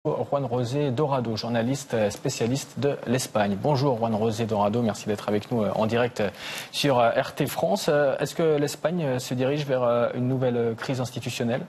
Juan José Dorado, journaliste spécialiste de l'Espagne. Bonjour Juan José Dorado, merci d'être avec nous en direct sur RT France. Est-ce que l'Espagne se dirige vers une nouvelle crise institutionnelle ?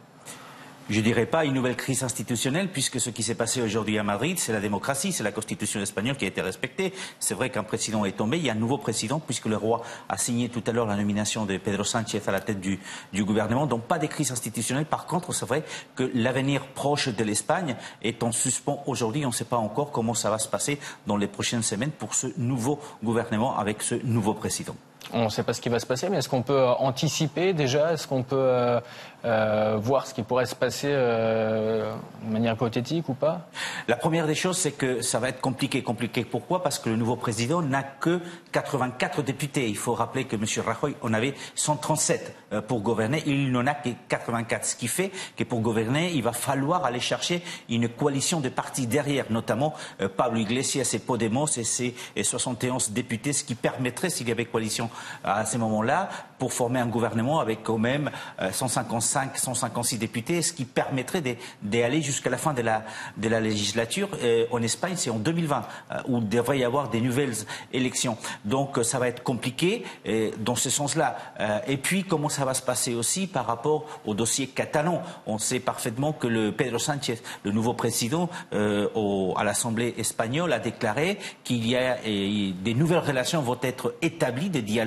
Je ne dirais pas une nouvelle crise institutionnelle, puisque ce qui s'est passé aujourd'hui à Madrid, c'est la démocratie, c'est la constitution espagnole qui a été respectée. C'est vrai qu'un président est tombé, il y a un nouveau président, puisque le roi a signé tout à l'heure la nomination de Pedro Sánchez à la tête du gouvernement. Donc pas de crise institutionnelle. Par contre, c'est vrai que l'avenir proche de l'Espagne est en suspens aujourd'hui. On ne sait pas encore comment ça va se passer dans les prochaines semaines pour ce nouveau gouvernement avec ce nouveau président. On ne sait pas ce qui va se passer, mais est-ce qu'on peut anticiper déjà? Est-ce qu'on peut voir ce qui pourrait se passer de manière hypothétique ou pas? La première des choses, c'est que ça va être compliqué. Compliqué pourquoi? Parce que le nouveau président n'a que 84 députés. Il faut rappeler que M. Rajoy en avait 137 pour gouverner. Il n'en a que 84. Ce qui fait que pour gouverner, il va falloir aller chercher une coalition de partis derrière, notamment Pablo Iglesias et Podemos et ses 71 députés, ce qui permettrait, s'il y avait coalition à ce moment-là, pour former un gouvernement avec quand même 155, 156 députés, ce qui permettrait d'aller jusqu'à la fin de la législature. En Espagne, c'est en 2020 où il devrait y avoir des nouvelles élections. Donc ça va être compliqué dans ce sens-là. Et puis comment ça va se passer aussi par rapport au dossier catalan? On sait parfaitement que le Pedro Sánchez, le nouveau président à l'Assemblée espagnole, a déclaré qu'il y a des nouvelles relations vont être établies, des dialogues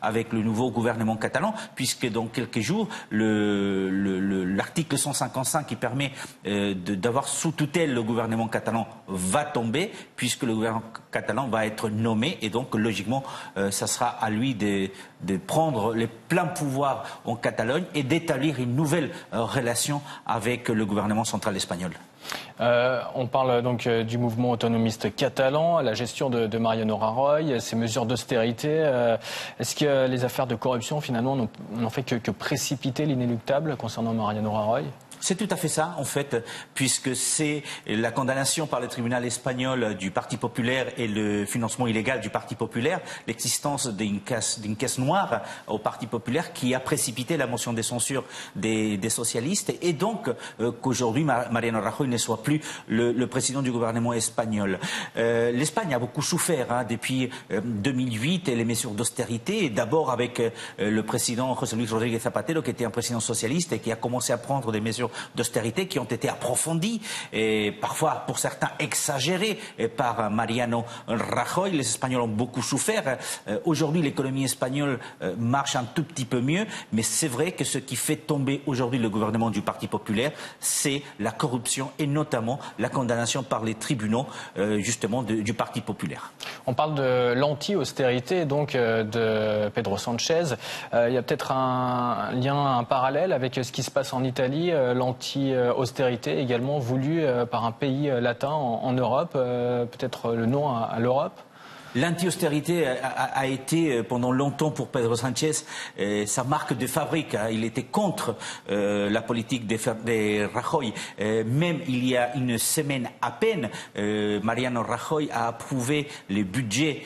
avec le nouveau gouvernement catalan, puisque dans quelques jours, l'article 155 qui permet d'avoir sous tutelle le gouvernement catalan va tomber, puisque le gouvernement catalan va être nommé, et donc logiquement, ça sera à lui de prendre les pleins pouvoirs en Catalogne et d'établir une nouvelle relation avec le gouvernement central espagnol. On parle donc du mouvement autonomiste catalan, la gestion de Mariano Rajoy, ces mesures d'austérité. Est-ce que les affaires de corruption finalement n'ont fait que précipiter l'inéluctable concernant Mariano Rajoy ? C'est tout à fait ça, en fait, puisque c'est la condamnation par le tribunal espagnol du Parti populaire et le financement illégal du Parti populaire, l'existence d'une caisse noire au Parti populaire qui a précipité la motion de censure des socialistes et donc qu'aujourd'hui Mariano Rajoy ne soit plus le président du gouvernement espagnol. L'Espagne a beaucoup souffert depuis 2008 et les mesures d'austérité, d'abord avec le président José Luis Rodríguez Zapatero qui était un président socialiste et qui a commencé à prendre des mesures d'austérité qui ont été approfondies et parfois pour certains exagérées par Mariano Rajoy. Les Espagnols ont beaucoup souffert. Aujourd'hui, l'économie espagnole marche un tout petit peu mieux, mais c'est vrai que ce qui fait tomber aujourd'hui le gouvernement du Parti populaire, c'est la corruption et notamment la condamnation par les tribunaux justement du Parti populaire. On parle de l'anti-austérité donc de Pedro Sánchez. Il y a peut-être un lien, un parallèle avec ce qui se passe en Italie, l'anti-austérité également voulue par un pays latin en Europe, peut-être le non à l'Europe? L'anti-austérité a été pendant longtemps pour Pedro Sánchez sa marque de fabrique. Il était contre la politique de Rajoy. Même il y a une semaine à peine, Mariano Rajoy a approuvé le budget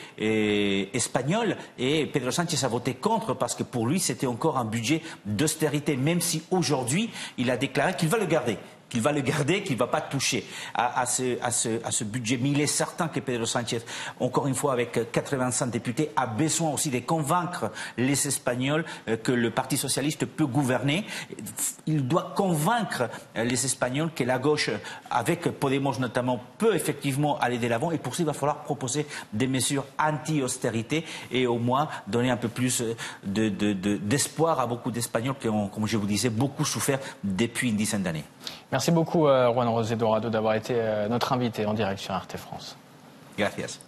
espagnol et Pedro Sánchez a voté contre parce que pour lui c'était encore un budget d'austérité, même si aujourd'hui il a déclaré qu'il va le garder. Qu'il ne va pas toucher à ce budget. Mais il est certain que Pedro Sánchez, encore une fois avec 85 députés, a besoin aussi de convaincre les Espagnols que le Parti socialiste peut gouverner. Il doit convaincre les Espagnols que la gauche, avec Podemos notamment, peut effectivement aller de l'avant. Et pour ça, il va falloir proposer des mesures anti-austérité et au moins donner un peu plus d'espoir à beaucoup d'Espagnols qui ont, comme je vous disais, beaucoup souffert depuis une dizaine d'années. Merci beaucoup Juan José Dorado d'avoir été notre invité en direct sur RT France. Gracias.